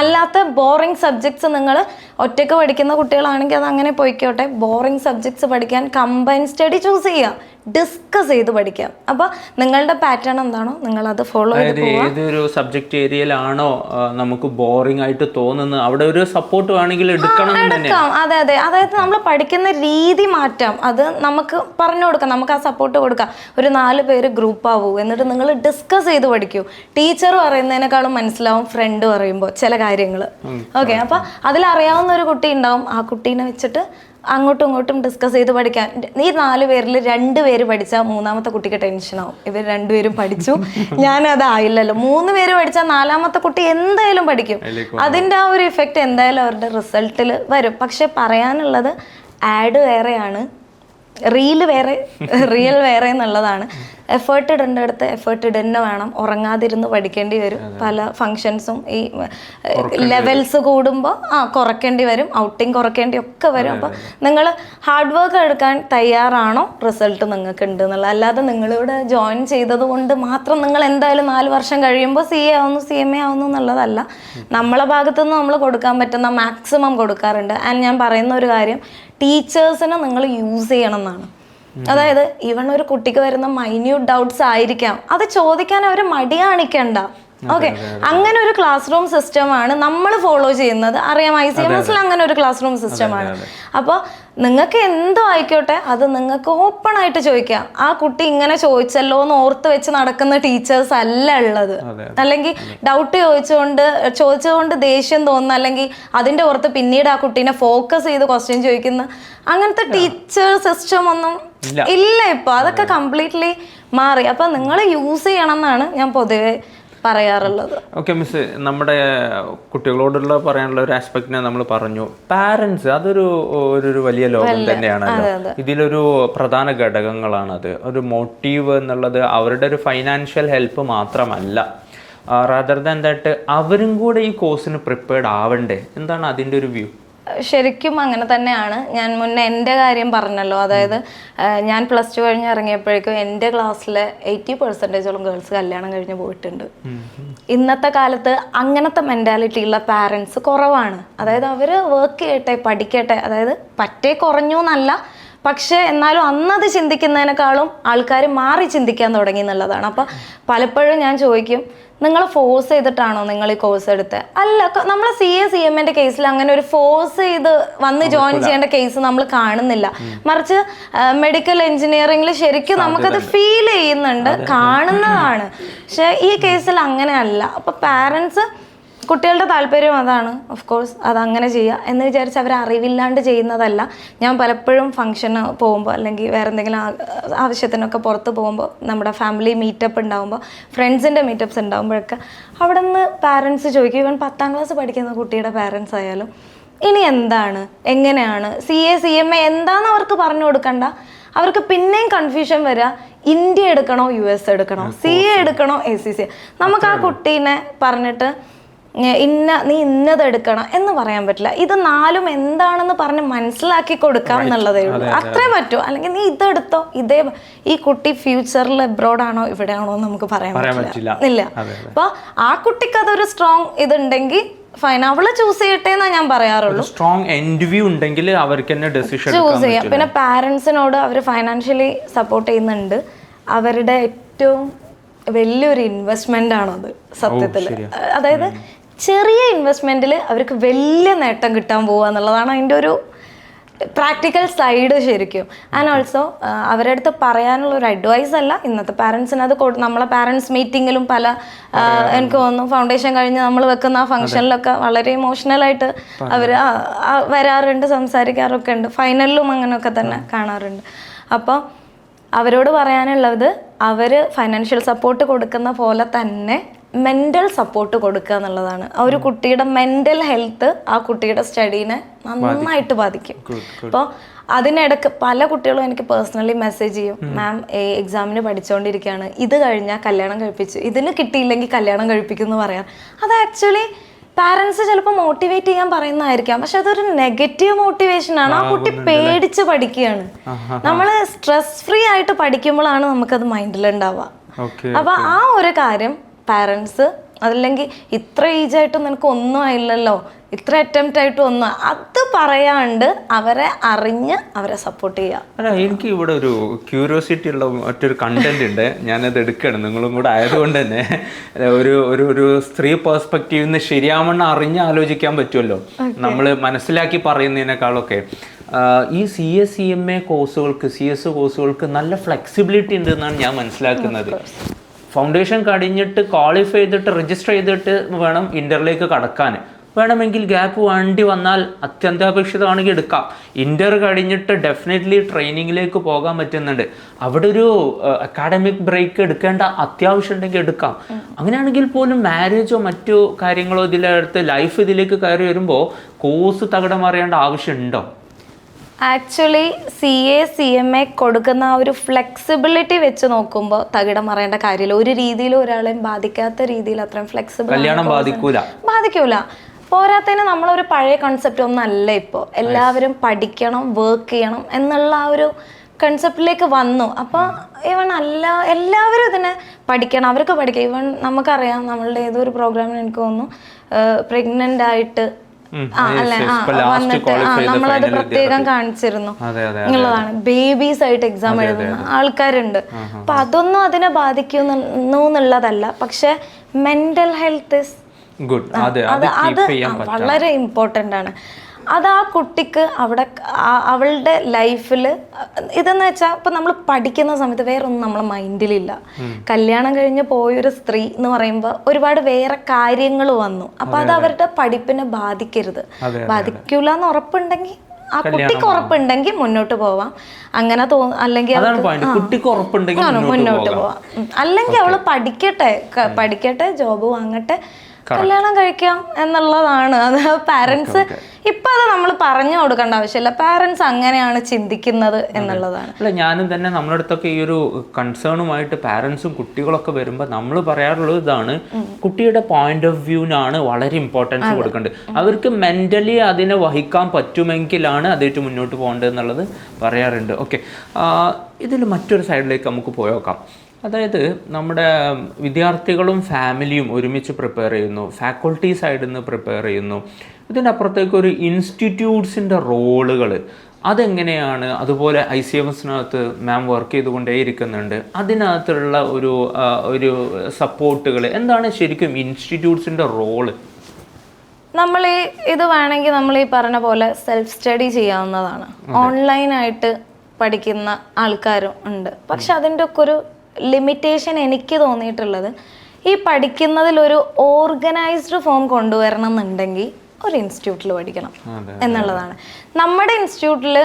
അല്ലാത്ത ബോറിംഗ് സബ്ജക്ട്സ് നിങ്ങൾ ഒറ്റയ്ക്ക് പഠിക്കുന്ന കുട്ടികളാണെങ്കിൽ അത് അങ്ങനെ പോയിക്കോട്ടെ. ബോറിംഗ് സബ്ജക്ട്സ് പഠിക്കാൻ കമ്പൈൻ സ്റ്റഡി ചൂസ് ചെയ്യാം, ഡിസ്കസ് ചെയ്ത് പഠിക്കാം. അപ്പോൾ നിങ്ങളുടെ പാറ്റേൺ എന്താണോ നിങ്ങൾ അത് ഫോളോ ചെയ്ത് പോവാം. ഏതൊരു സബ്ജക്ട് ഏരിയയിലാണോ നമുക്ക് ബോറിംഗ് ആയിട്ട് തോന്നുന്നത് അവിടെ ഒരു സപ്പോർട്ട് വേണമെങ്കിൽ എടുക്കാം. അതെ, അതായത് നമ്മൾ പഠിക്കുന്ന രീതി മാറ്റാം, അത് നമുക്ക് പറഞ്ഞു കൊടുക്കാം, നമുക്ക് ആ സപ്പോർട്ട് കൊടുക്കാം. ഒരു 4 പേര് ഗ്രൂപ്പ് ആവൂ, എന്നിട്ട് നിങ്ങൾ ഡിസ്കസ് ചെയ്ത് പഠിക്കൂ. ടീച്ചർ പറയുന്നതിനേക്കാളും മനസ്സിലാവും ഫ്രണ്ട് പറയുമ്പോൾ ചില കാര്യങ്ങൾ. ഓക്കെ, അപ്പൊ അതിലറിയാവുന്ന ഒരു കുട്ടി ഉണ്ടാവും, ആ കുട്ടീനെ വെച്ചിട്ട് അങ്ങോട്ടും ഇങ്ങോട്ടും ഡിസ്കസ് ചെയ്ത് പഠിക്കാൻ. ഈ 4 പേരിൽ 2 പേര് പഠിച്ചാൽ 3ാമത്തെ കുട്ടിക്ക് ടെൻഷനാവും. ഇവർ 2 പേരും പഠിച്ചു, ഞാനതായില്ലല്ലോ. 3 പേര് പഠിച്ചാൽ 4ാമത്തെ കുട്ടി എന്തായാലും പഠിക്കും. അതിൻ്റെ ആ ഒരു ഇഫക്റ്റ് എന്തായാലും അവരുടെ റിസൾട്ടിൽ വരും. പക്ഷെ പറയാനുള്ളത്, ആഡ് വേറെയാണ്, റിയൽ വേറെ എന്നുള്ളതാണ്. എഫേർട്ട് ഇടേണ്ടടുത്ത് എഫേർട്ട് ഇടന്നെ വേണം. ഉറങ്ങാതിരുന്ന് പഠിക്കേണ്ടി വരും. പല ഫങ്ഷൻസും ഈ ലെവൽസ് കൂടുമ്പോൾ കുറയ്ക്കേണ്ടി വരും, ഔട്ടിങ് കുറയ്ക്കേണ്ടി ഒക്കെ വരും. അപ്പോൾ നിങ്ങൾ ഹാർഡ് വർക്ക് എടുക്കാൻ തയ്യാറാണോ, റിസൾട്ട് നിങ്ങൾക്ക് ഉണ്ട് എന്നുള്ളത്. അല്ലാതെ നിങ്ങളിവിടെ ജോയിൻ ചെയ്തത് കൊണ്ട് മാത്രം നിങ്ങൾ എന്തായാലും 4 വർഷം കഴിയുമ്പോൾ CA ആവുന്നു CMA ആവുന്നു എന്നുള്ളതല്ല. നമ്മളെ ഭാഗത്തുനിന്ന് നമ്മൾ കൊടുക്കാൻ പറ്റുന്ന മാക്സിമം കൊടുക്കാറുണ്ട്. ആൻഡ് ഞാൻ പറയുന്ന ഒരു കാര്യം, ടീച്ചേഴ്സിനെ നിങ്ങൾ യൂസ് ചെയ്യണം എന്നാണ്. അതായത് ഈവൺ ഒരു കുട്ടിക്ക് വരുന്ന മൈന്യൂട്ട് ഡൗട്ട്സ് ആയിരിക്കാം, അത് ചോദിക്കാൻ അവർ മടി കാണിക്കണ്ട. ഓക്കെ, അങ്ങനെ ഒരു ക്ലാസ് റൂം സിസ്റ്റമാണ് നമ്മൾ ഫോളോ ചെയ്യുന്നത്. അറിയാം, ICMS അങ്ങനെ ഒരു ക്ലാസ് റൂം സിസ്റ്റമാണ്. അപ്പോൾ നിങ്ങൾക്ക് എന്തോ ആയിക്കോട്ടെ, അത് നിങ്ങൾക്ക് ഓപ്പൺ ആയിട്ട് ചോദിക്കാം. ആ കുട്ടി ഇങ്ങനെ ചോദിച്ചല്ലോ എന്ന് ഓർത്ത് വെച്ച് നടക്കുന്ന ടീച്ചേഴ്സ് അല്ല ഉള്ളത്. അല്ലെങ്കിൽ ഡൗട്ട് ചോദിച്ചുകൊണ്ട് ദേഷ്യം തോന്നുന്ന, അല്ലെങ്കിൽ അതിൻ്റെ പുറത്ത് പിന്നീട് ആ കുട്ടീനെ ഫോക്കസ് ചെയ്ത് ക്വസ്റ്റ്യൻ ചോദിക്കുന്ന അങ്ങനത്തെ ടീച്ചർ സിസ്റ്റം ഒന്നും ഇല്ല ഇപ്പോൾ. അതൊക്കെ കംപ്ലീറ്റ്ലി മാറി. അപ്പം നിങ്ങൾ യൂസ് ചെയ്യണം എന്നാണ് ഞാൻ പൊതുവെ പറയാറുള്ളത്. ഓക്കെ മിസ്, നമ്മുടെ കുട്ടികളോടുള്ള പറയാനുള്ള ഒരു ആസ്പെക്റ്റിനെ നമ്മൾ പറഞ്ഞു. പാരൻസ് അതൊരു വലിയ ലോകം തന്നെയാണല്ലോ. ഇതിലൊരു പ്രധാന ഘടകങ്ങളാണത്. ഒരു മോട്ടീവ് എന്നുള്ളത് അവരുടെ ഒരു ഫൈനാൻഷ്യൽ ഹെൽപ്പ് മാത്രമല്ല, റാദർ ദാൻ ദാറ്റ് അവരും കൂടെ ഈ കോഴ്സിന് പ്രിപ്പയർഡ് ആവണ്ടേ? എന്താണ് അതിൻ്റെ ഒരു വ്യൂ? ശരിക്കും അങ്ങനെ തന്നെയാണ്. ഞാൻ മുന്നേ എൻ്റെ കാര്യം പറഞ്ഞല്ലോ. അതായത് ഞാൻ +2 കഴിഞ്ഞ് ഇറങ്ങിയപ്പോഴേക്കും എൻ്റെ ക്ലാസ്സിലെ 80% ഗേൾസ് കല്യാണം കഴിഞ്ഞ് പോയിട്ടുണ്ട്. ഇന്നത്തെ കാലത്ത് അങ്ങനത്തെ മെൻറ്റാലിറ്റി ഉള്ള പാരൻസ് കുറവാണ്. അതായത് അവർ വർക്ക് ചെയ്യട്ടെ, പഠിക്കട്ടെ, അതായത് പറ്റേ കുറഞ്ഞു എന്നല്ല, പക്ഷേ എന്നാലും അന്നത് ചിന്തിക്കുന്നതിനേക്കാളും ആൾക്കാർ മാറി ചിന്തിക്കാൻ തുടങ്ങി എന്നുള്ളതാണ്. അപ്പം പലപ്പോഴും ഞാൻ ചോദിക്കും, നിങ്ങൾ ഫോഴ്സ് ചെയ്തിട്ടാണോ നിങ്ങൾ ഈ കോഴ്സ് എടുത്തത്? അല്ല, നമ്മളെ CA CMA കേസിൽ അങ്ങനെ ഒരു ഫോഴ്സ് ചെയ്ത് വന്ന് ജോയിൻ ചെയ്യേണ്ട കേസ് നമ്മൾ കാണുന്നില്ല. മറിച്ച് മെഡിക്കൽ എഞ്ചിനീയറിംഗിൽ ശരിക്കും നമുക്കത് ഫീൽ ചെയ്യുന്നുണ്ട്, കാണുന്നതാണ്. പക്ഷെ ഈ കേസിൽ അങ്ങനെയല്ല. അപ്പോൾ പാരൻസ്, കുട്ടികളുടെ താല്പര്യം അതാണ്, ഓഫ് കോഴ്സ് അതങ്ങനെ ചെയ്യുക എന്ന് വിചാരിച്ച് അവർ അറിവില്ലാണ്ട് ചെയ്യുന്നതല്ല. ഞാൻ പലപ്പോഴും ഫംഗ്ഷന് പോകുമ്പോൾ, അല്ലെങ്കിൽ വേറെ എന്തെങ്കിലും ആവശ്യത്തിനൊക്കെ പുറത്ത് പോകുമ്പോൾ, നമ്മുടെ ഫാമിലി മീറ്റപ്പ് ഉണ്ടാകുമ്പോൾ, ഫ്രണ്ട്സിൻ്റെ മീറ്റപ്പ്സ് ഉണ്ടാകുമ്പോഴൊക്കെ അവിടെ നിന്ന് പാരൻസ് ചോദിക്കും, ഇവൻ 10ാം ക്ലാസ് പഠിക്കുന്ന കുട്ടിയുടെ പാരൻസ് ആയാലും, ഇനി എന്താണ്, എങ്ങനെയാണ് CA CMA എന്താണെന്ന് അവർക്ക് പറഞ്ഞു കൊടുക്കണ്ട. അവർക്ക് പിന്നെയും കൺഫ്യൂഷൻ വരിക, ഇന്ത്യ എടുക്കണോ US എടുക്കണോ, CA എടുക്കണോ ACC. നമുക്ക് ആ കുട്ടീനെ പറഞ്ഞിട്ട് നീ ഇന്നത് എടുക്കണം എന്ന് പറയാൻ പറ്റില്ല. ഇത് 4ഉം എന്താണെന്ന് പറഞ്ഞ് മനസ്സിലാക്കി കൊടുക്കാം എന്നുള്ളതേ ഉള്ളൂ. അത്രേ പറ്റൂ. അല്ലെങ്കിൽ നീ ഇതെടുത്തോ, ഈ കുട്ടി ഫ്യൂച്ചറിൽ എബ്രോഡ് ആണോ ഇവിടെ ആണോ എന്ന് നമുക്ക് പറയാൻ പറ്റില്ല. ഇല്ല. അപ്പൊ ആ കുട്ടിക്ക് അതൊരു സ്ട്രോങ് ഇതുണ്ടെങ്കിൽ ഫൈൻ, അവള് ചൂസ് ചെയ്യട്ടെ എന്നാ ഞാൻ പറയാറുള്ളൂ. സ്ട്രോങ് എൻഡ് വ്യൂ ഉണ്ടെങ്കിൽ അവർക്ക് തന്നെ ഡിസിഷൻ ചൂസ് ചെയ്യാം. പിന്നെ പാരൻസിനോട് അവർ ഫൈനാൻഷ്യലി സപ്പോർട്ട് ചെയ്യുന്നുണ്ട്. അവരുടെ ഏറ്റവും വലിയൊരു ഇൻവെസ്റ്റ്മെന്റ് ആണത് സത്യത്തിൽ. അതായത് ചെറിയ ഇൻവെസ്റ്റ്മെൻറ്റിൽ അവർക്ക് വലിയ നേട്ടം കിട്ടാൻ പോവുക എന്നുള്ളതാണ് അതിൻ്റെ ഒരു പ്രാക്ടിക്കൽ സൈഡ് ശരിക്കും. ആൻഡ് ഓൾസോ അവരുടെ അടുത്ത് പറയാനുള്ള ഒരു അഡ്വൈസ് അല്ല, ഇന്നത്തെ പാരൻസിന് അത് നമ്മളെ പാരൻസ് മീറ്റിങ്ങിലും പല എനിക്ക് തോന്നുന്നു ഫൗണ്ടേഷൻ കഴിഞ്ഞ് നമ്മൾ വെക്കുന്ന ആ ഫംഗ്ഷനിലൊക്കെ വളരെ ഇമോഷണലായിട്ട് അവർ വരാറുണ്ട്, സംസാരിക്കാറൊക്കെ ഉണ്ട്. ഫൈനലിലും അങ്ങനെയൊക്കെ തന്നെ കാണാറുണ്ട്. അപ്പോൾ അവരോട് പറയാനുള്ളത് അവർ ഫൈനാൻഷ്യൽ സപ്പോർട്ട് കൊടുക്കുന്ന പോലെ തന്നെ മെൻ്റൽ സപ്പോർട്ട് കൊടുക്കുക എന്നുള്ളതാണ്. ആ ഒരു കുട്ടിയുടെ മെൻ്റൽ ഹെൽത്ത് ആ കുട്ടിയുടെ സ്റ്റഡീനെ നന്നായിട്ട് ബാധിക്കും. അപ്പോൾ അതിനിടക്ക് പല കുട്ടികളും എനിക്ക് പേഴ്സണലി മെസ്സേജ് ചെയ്യും, മാം എക്സാമിന് പഠിച്ചുകൊണ്ടിരിക്കുകയാണ്, ഇത് കഴിഞ്ഞാൽ കല്യാണം കഴിപ്പിച്ചു, ഇതിന് കിട്ടിയില്ലെങ്കിൽ കല്യാണം കഴിപ്പിക്കും എന്ന് പറയാം. അത് ആക്ച്വലി പാരൻസ് ചിലപ്പോൾ മോട്ടിവേറ്റ് ചെയ്യാൻ പറയുന്നതായിരിക്കാം, പക്ഷെ അതൊരു നെഗറ്റീവ് മോട്ടിവേഷനാണ്. ആ കുട്ടി പേടിച്ച് പഠിക്കുകയാണ്. നമ്മൾ സ്ട്രെസ് ഫ്രീ ആയിട്ട് പഠിക്കുമ്പോഴാണ് നമുക്കത് മൈൻഡിലുണ്ടാവുക. അപ്പോൾ ആ ഒരു കാര്യം പാരൻസ്, അതല്ലെങ്കിൽ ഇത്ര ഏജായിട്ടും നിനക്ക് ഒന്നും ആയില്ലല്ലോ, ഇത്ര അറ്റംപ്റ്റ് ആയിട്ടും ഒന്നും, അത് പറയാണ്ട് അവരെ അറിഞ്ഞ് അവരെ സപ്പോർട്ട് ചെയ്യുക. അല്ല, എനിക്ക് ഇവിടെ ഒരു ക്യൂരിയോസിറ്റി ഉള്ള മറ്റൊരു കണ്ടന്റ് ഉണ്ട്, ഞാനത് എടുക്കണം നിങ്ങളും കൂടെ ആയതുകൊണ്ട് തന്നെ. ഒരു സ്ത്രീ പെർസ്പെക്റ്റീവിൽ നിന്ന് ശരിയാവണ്ണം അറിഞ്ഞ് ആലോചിക്കാൻ പറ്റുമല്ലോ നമ്മൾ മനസ്സിലാക്കി പറയുന്നതിനേക്കാളൊക്കെ. ഈ CA-CMA കോഴ്സുകൾക്ക് നല്ല ഫ്ലെക്സിബിലിറ്റി ഉണ്ട് എന്നാണ് ഞാൻ മനസ്സിലാക്കുന്നത്. ഫൗണ്ടേഷൻ കഴിഞ്ഞിട്ട് ക്വാളിഫൈ ചെയ്തിട്ട് രജിസ്റ്റർ ചെയ്തിട്ട് വേണം ഇൻ്ററിലേക്ക് കടക്കാൻ. വേണമെങ്കിൽ ഗ്യാപ്പ് വേണ്ടി വന്നാൽ അത്യന്താപേക്ഷിതമാണെങ്കിൽ എടുക്കാം. ഇൻ്റർ കഴിഞ്ഞിട്ട് ഡെഫിനറ്റ്ലി ട്രെയിനിങ്ങിലേക്ക് പോകാൻ പറ്റുന്നുണ്ട്. അവിടെ ഒരു അക്കാഡമിക് ബ്രേക്ക് എടുക്കേണ്ട അത്യാവശ്യം ഉണ്ടെങ്കിൽ എടുക്കാം. അങ്ങനെയാണെങ്കിൽ പോലും മാരേജോ മറ്റു കാര്യങ്ങളോ ഇതിലെടുത്ത് ലൈഫ് ഇതിലേക്ക് കയറി വരുമ്പോൾ കോഴ്സ് തകിടം അറിയേണ്ട ആവശ്യമുണ്ടോ? ആക്ച്വലി CA-CMA കൊടുക്കുന്ന ആ ഒരു ഫ്ലെക്സിബിലിറ്റി വെച്ച് നോക്കുമ്പോൾ തകിടം മറയേണ്ട കാര്യമില്ല. ഒരു രീതിയിലും ഒരാളെയും ബാധിക്കാത്ത രീതിയിൽ അത്രയും ഫ്ലെക്സിബിൾ ബാധിക്കൂല. പോരാത്തതിന് നമ്മളൊരു പഴയ കൺസെപ്റ്റ് ഒന്നും അല്ല ഇപ്പോൾ. എല്ലാവരും പഠിക്കണം, വർക്ക് ചെയ്യണം എന്നുള്ള ആ ഒരു കൺസെപ്റ്റിലേക്ക് വന്നു. അപ്പോൾ എല്ലാവരും ഇതിനെ പഠിക്കണം, അവർക്ക് പഠിക്കാം. ഈവൻ നമുക്കറിയാം, നമ്മളുടെ ഏതൊരു പ്രോഗ്രാമിന് എനിക്ക് തോന്നുന്നു പ്രഗ്നൻ്റ് ആയിട്ട് നമ്മളത് പ്രത്യേകം കാണിച്ചിരുന്നു എന്നുള്ളതാണ്. ബേബീസ് ആയിട്ട് എക്സാം എഴുതുന്ന ആൾക്കാരുണ്ട്. അപ്പൊ അതൊന്നും അതിനെ ബാധിക്കുന്നു എന്നുള്ളതല്ല, പക്ഷെ മെന്റൽ ഹെൽത്ത് അത് വളരെ ഇമ്പോർട്ടൻ്റ് ആണ്. അത് ആ കുട്ടിക്ക് അവിടെ അവളുടെ ലൈഫിൽ ഇതെന്ന് വെച്ചാൽ ഇപ്പം നമ്മൾ പഠിക്കുന്ന സമയത്ത് വേറെ ഒന്നും നമ്മളെ മൈൻഡിലില്ല. കല്യാണം കഴിഞ്ഞ് പോയൊരു സ്ത്രീ എന്ന് പറയുമ്പോൾ ഒരുപാട് വേറെ കാര്യങ്ങൾ വന്നു. അപ്പം അത് അവരുടെ പഠിപ്പിനെ ബാധിക്കരുത്. ബാധിക്കൂല എന്ന് ഉറപ്പുണ്ടെങ്കിൽ, ആ കുട്ടിക്ക് ഉറപ്പുണ്ടെങ്കിൽ മുന്നോട്ട് പോവാം. അങ്ങനെ അല്ലെങ്കിൽ മുന്നോട്ട് പോവാം. അല്ലെങ്കിൽ അവള് പഠിക്കട്ടെ, ജോബ് വാങ്ങട്ടെ, കല്യാണം കഴിക്കാം എന്നുള്ളതാണ്. അത് പാരൻസ് ഇപ്പൊ അത് നമ്മൾ പറഞ്ഞു കൊടുക്കേണ്ട ആവശ്യമില്ല. പാരൻസ് അങ്ങനെയാണ് ചിന്തിക്കുന്നത് എന്നുള്ളതാണ്. അല്ല, ഞാനും തന്നെ നമ്മുടെ അടുത്തൊക്കെ ഈ ഒരു കൺസേണുമായിട്ട് പാരൻസും കുട്ടികളൊക്കെ വരുമ്പോൾ നമ്മൾ പറയാറുള്ളത് ഇതാണ്, കുട്ടിയുടെ പോയിന്റ് ഓഫ് വ്യൂവിനാണ് വളരെ ഇമ്പോർട്ടൻസ് കൊടുക്കേണ്ടത്. അവർക്ക് മെന്റലി അതിനെ വഹിക്കാൻ പറ്റുമെങ്കിലാണ് അതേറ്റ് മുന്നോട്ട് പോകേണ്ടത് എന്നുള്ളത് പറയാറുണ്ട്. ഓക്കെ, ഇതിൽ മറ്റൊരു സൈഡിലേക്ക് നമുക്ക് പോയേക്കാം. അതായത് നമ്മുടെ വിദ്യാർത്ഥികളും ഫാമിലിയും ഒരുമിച്ച് പ്രിപ്പയർ ചെയ്യുന്നു, ഫാക്കൾട്ടി സൈഡിൽ നിന്ന് പ്രിപ്പയർ ചെയ്യുന്നു. ഇതിൻ്റെ അപ്പുറത്തേക്ക് ഒരു ഇൻസ്റ്റിറ്റ്യൂട്ട്സിൻ്റെ റോളുകൾ അതെങ്ങനെയാണ്? അതുപോലെ ICMSനകത്ത് മാം വർക്ക് ചെയ്തുകൊണ്ടേയിരിക്കുന്നുണ്ട്. അതിനകത്തുള്ള ഒരു സപ്പോർട്ടുകൾ എന്താണ് ശരിക്കും ഇൻസ്റ്റിറ്റ്യൂട്ട്സിൻ്റെ റോള്? നമ്മൾ ഇത് വേണമെങ്കിൽ നമ്മൾ ഈ പറഞ്ഞ പോലെ സെൽഫ് സ്റ്റഡി ചെയ്യാവുന്നതാണ്. ഓൺലൈനായിട്ട് പഠിക്കുന്ന ആൾക്കാരും ഉണ്ട്. പക്ഷെ അതിൻ്റെ ഒക്കെ ഒരു ലിമിറ്റേഷൻ എനിക്ക് തോന്നിയിട്ടുള്ളത്, ഈ പഠിക്കുന്നതിൽ ഒരു ഓർഗനൈസ്ഡ് ഫോം കൊണ്ടുവരണം എന്നുണ്ടെങ്കിൽ ഒരു ഇൻസ്റ്റിറ്റ്യൂട്ടിൽ പഠിക്കണം എന്നുള്ളതാണ്. നമ്മുടെ ഇൻസ്റ്റിറ്റ്യൂട്ടിൽ